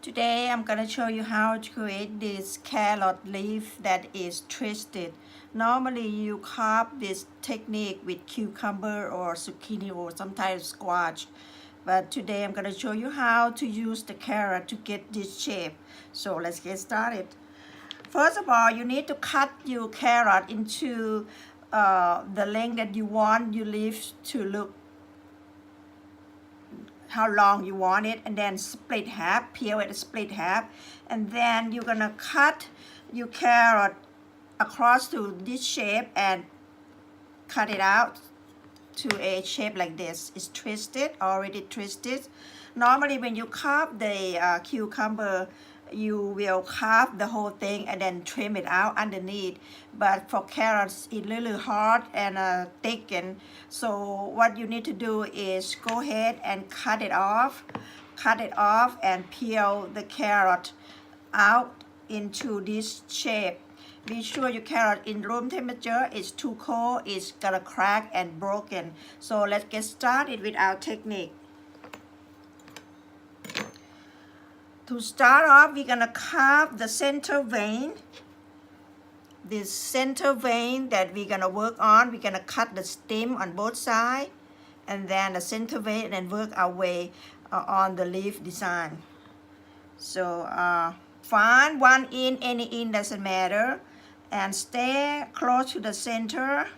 Today I'm going to show you how to create this carrot leaf that is twisted. Normally you carve this technique with cucumber or zucchini or sometimes squash. But today I'm going to show you how to use the carrot to get this shape. So let's get started. First of all, you need to cut your carrot into the length that you want your leaf to look, how long you want it, and then split half, peel it, split half, and then you're gonna cut your carrot across to this shape and cut it out to a shape like this. It's twisted, already twisted. Normally when you carve the cucumber, you will carve the whole thing and then trim it out underneath. But for carrots, it's really hard and thick, and so what you need to do is go ahead and cut it off and peel the carrot out into this shape. Be sure your carrot in room temperature. It's too cold, it's gonna crack and broken. So let's get started with our technique. To start off, we're gonna carve the center vein. This center vein that we're gonna work on, we're gonna cut the stem on both sides, and then the center vein, and work our way on the leaf design. So find one in, any in doesn't matter, and stay close to the center.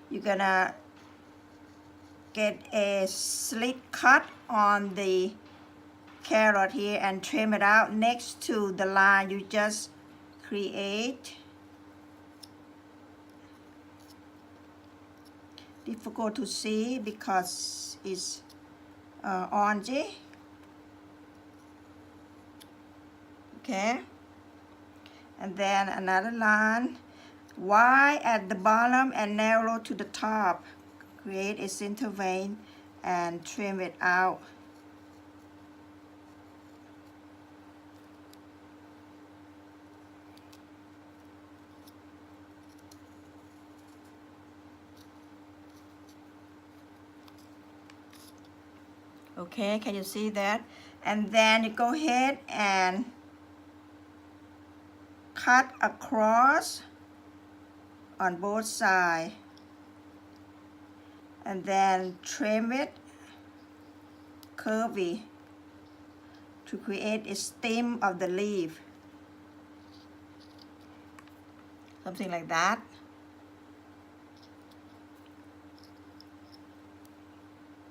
You're gonna get a slit cut on the carrot here and trim it out next to the line you just create. Difficult to see because it's orangey. Okay, and then another line wide at the bottom and narrow to the top. Create a center vein and trim it out. Okay, can you see that? And then you go ahead and cut across on both sides, and then trim it curvy to create a stem of the leaf, something like that.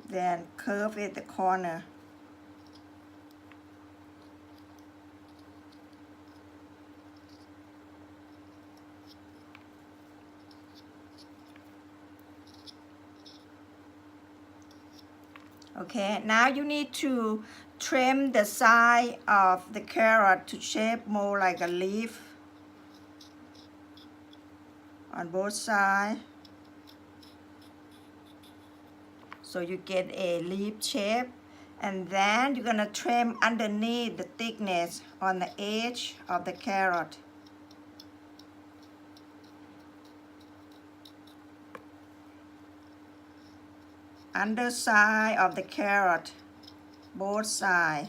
Then curve at the corner. Okay, now you need to trim the side of the carrot to shape more like a leaf on both sides, so you get a leaf shape. And then you're gonna trim underneath the thickness on the edge of the carrot. Underside of the carrot, both sides.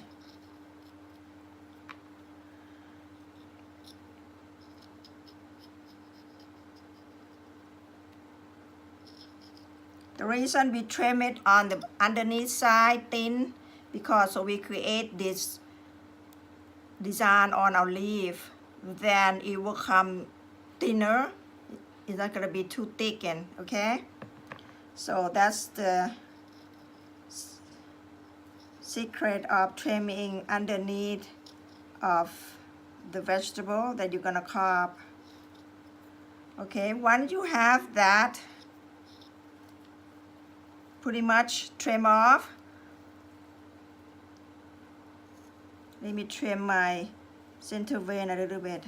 The reason we trim it on the underneath side thin, because so we create this design on our leaf, then it will come thinner. It's not gonna be too thickened, okay? So that's the secret of trimming underneath of the vegetable that you're gonna carve. Okay, once you have that pretty much trim off, let me trim my center vein a little bit.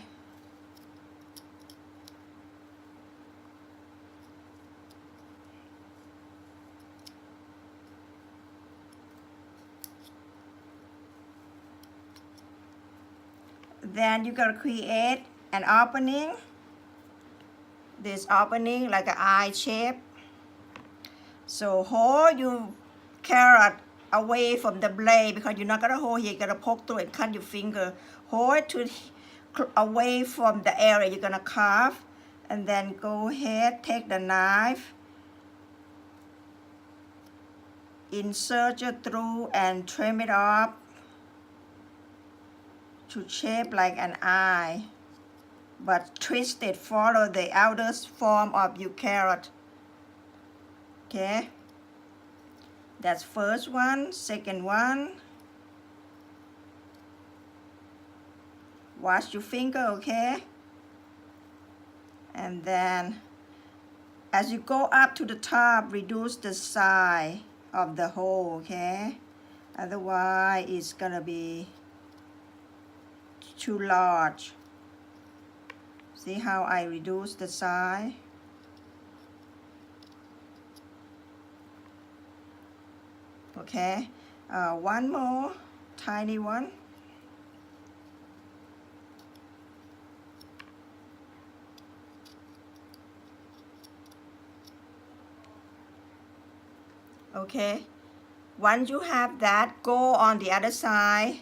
Then you're gonna create an opening, this opening like an eye shape. So hold your carrot away from the blade because you're not gonna hold here. You're gonna poke through and cut your finger. Hold it to away from the area you're gonna carve, and then go ahead, take the knife, insert it through and trim it off to shape like an eye, but twist it, follow the outer form of your carrot. Okay, that's first one. Second one, wash your finger, okay? And then as you go up to the top, reduce the size of the hole, okay? Otherwise it's gonna be too large. See how I reduce the size? Okay, one more tiny one. Okay, once you have that, go on the other side.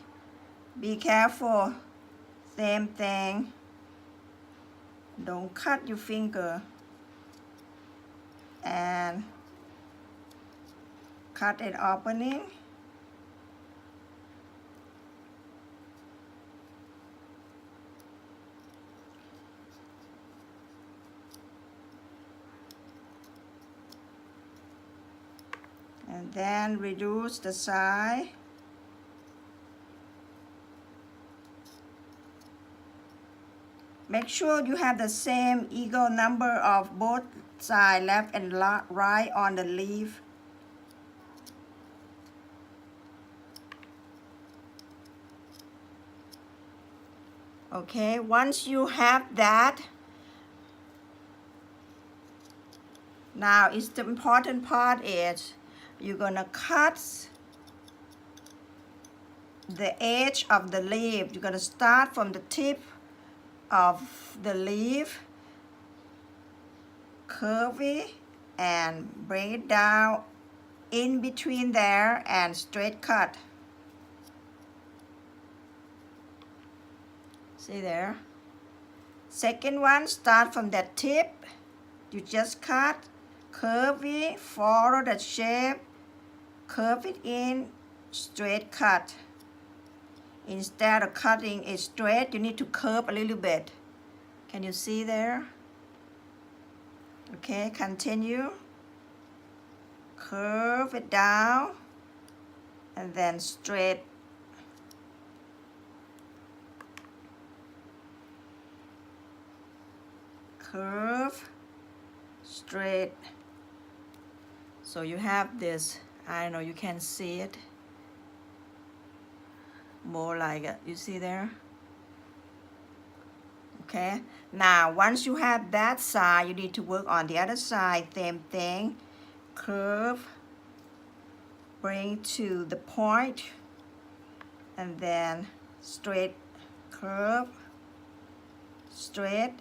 Be careful, same thing. Don't cut your finger and cut an opening. And then reduce the size. Make sure you have the same equal number of both sides, left and right, on the leaf. Okay, once you have that, now it's the important part is you're gonna cut the edge of the leaf. You're gonna start from the tip of the leaf, curve it and bring it down in between there and straight cut. See there? Second one, start from that tip. You just cut, curve it, follow the shape, curve it in, straight cut. Instead of cutting it straight, you need to curve a little bit. Can you see there? Okay, continue. Curve it down and then straight. Curve, straight. So you have this, I don't know, you can see it more like it. You see there? Okay, now once you have that side, you need to work on the other side. Same thing, curve, bring to the point, and then straight, curve, straight.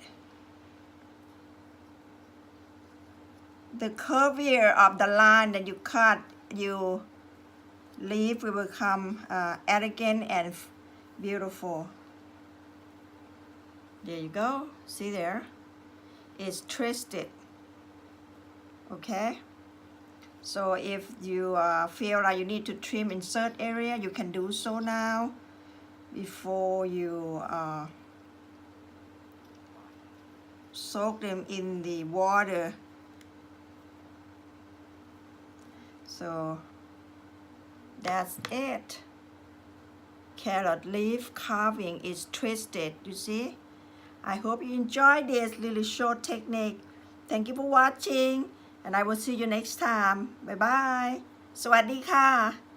The curvature of the line that you cut, your leaf will become elegant and beautiful. There you go. See there? It's twisted. Okay? So if you feel like you need to trim insert area, you can do so now before you soak them in the water. So that's it. Carrot leaf carving is twisted, you see? I hope you enjoyed this little short technique. Thank you for watching, and I will see you next time. Bye bye. สวัสดีค่ะ